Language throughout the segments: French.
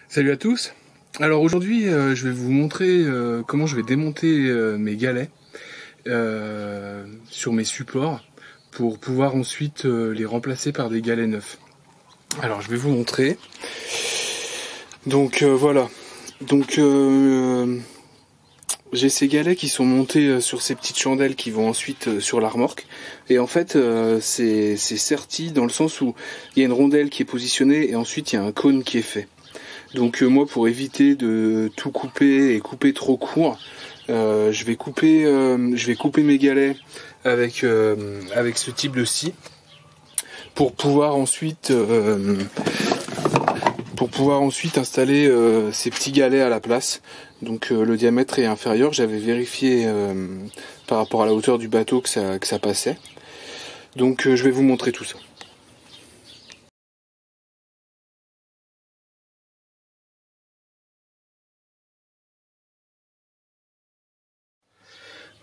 Salut à tous. Alors aujourd'hui je vais vous montrer comment je vais démonter mes galets sur mes supports pour pouvoir ensuite les remplacer par des galets neufs. Alors je vais vous montrer. Donc voilà. Donc j'ai ces galets qui sont montés sur ces petites chandelles qui vont ensuite sur la remorque. Et en fait c'est serti dans le sens où il y a une rondelle qui est positionnée et ensuite il y a un cône qui est fait. Donc moi, pour éviter de tout couper et couper trop court, je vais couper mes galets avec ce type de scie pour pouvoir ensuite installer ces petits galets à la place. Donc le diamètre est inférieur. J'avais vérifié par rapport à la hauteur du bateau que ça passait. Donc je vais vous montrer tout ça.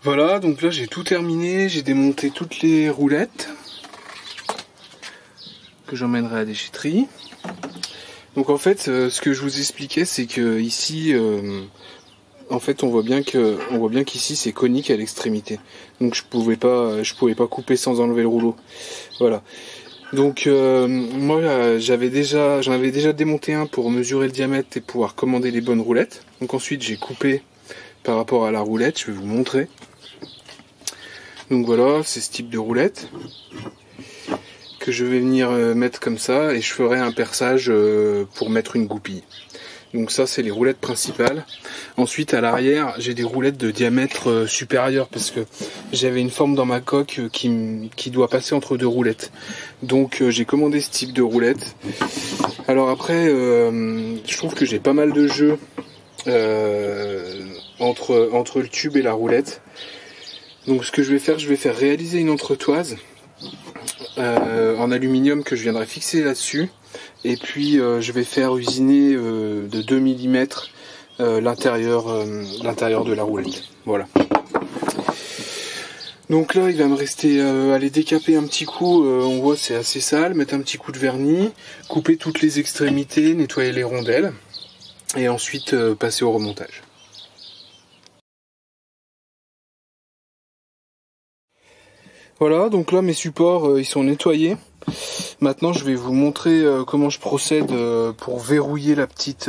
Voilà, donc là j'ai tout terminé, j'ai démonté toutes les roulettes que j'emmènerai à la déchetterie. Donc en fait, ce que je vous expliquais, c'est que ici, en fait, on voit bien qu'ici c'est conique à l'extrémité. Donc je pouvais pas couper sans enlever le rouleau. Voilà. Donc moi j'en avais déjà démonté un pour mesurer le diamètre et pouvoir commander les bonnes roulettes. Donc ensuite j'ai coupé par rapport à la roulette, je vais vous montrer. Donc voilà, c'est ce type de roulette que je vais venir mettre comme ça et je ferai un perçage pour mettre une goupille. Donc ça c'est les roulettes principales. Ensuite à l'arrière j'ai des roulettes de diamètre supérieur parce que j'avais une forme dans ma coque qui doit passer entre deux roulettes. Donc j'ai commandé ce type de roulette. Alors après je trouve que j'ai pas mal de jeux entre le tube et la roulette. Donc ce que je vais faire réaliser une entretoise en aluminium que je viendrai fixer là-dessus. Et puis je vais faire usiner de 2 mm l'intérieur de la roulette. Voilà. Donc là il va me rester à les décaper un petit coup, on voit c'est assez sale, mettre un petit coup de vernis, couper toutes les extrémités, nettoyer les rondelles et ensuite passer au remontage. Voilà, donc là mes supports ils sont nettoyés. Maintenant je vais vous montrer comment je procède pour verrouiller la petite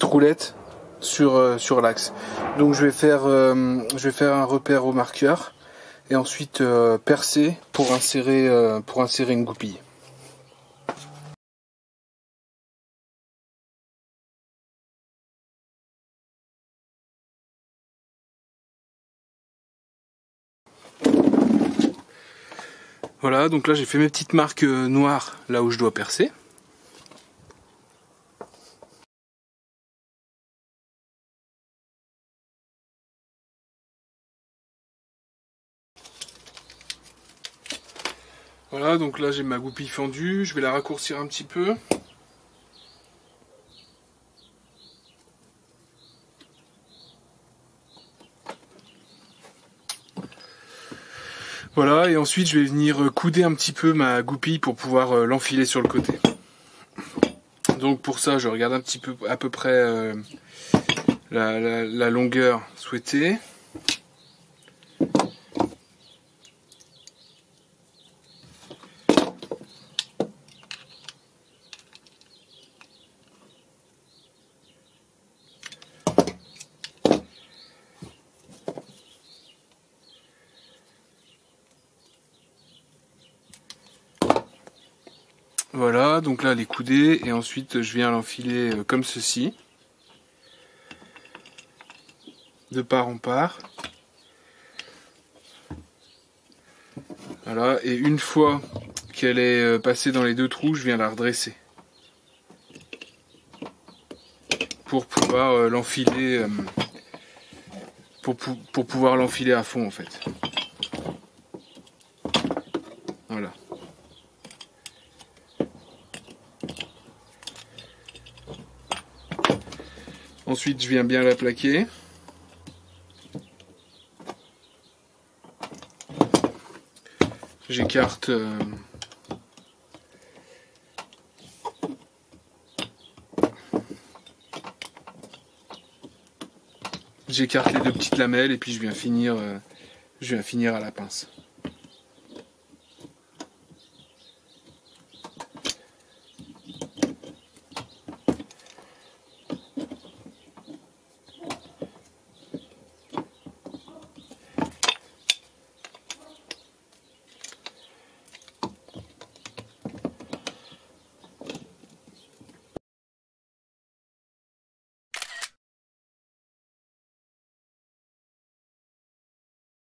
roulette sur l'axe. Donc je vais faire un repère au marqueur et ensuite percer pour insérer une goupille. Voilà, donc là j'ai fait mes petites marques noires là où je dois percer. Voilà, donc là j'ai ma goupille fendue, je vais la raccourcir un petit peu. Voilà, et ensuite je vais venir couder un petit peu ma goupille pour pouvoir l'enfiler sur le côté. Donc pour ça je regarde un petit peu à peu près la longueur souhaitée. Voilà, donc là elle est coudée et ensuite je viens l'enfiler comme ceci, de part en part. Voilà, et une fois qu'elle est passée dans les deux trous, je viens la redresser pour pouvoir l'enfiler pour pouvoir l'enfiler à fond en fait. Voilà. Ensuite, je viens bien la plaquer. J'écarte j'écarte les deux petites lamelles et puis je viens finir à la pince.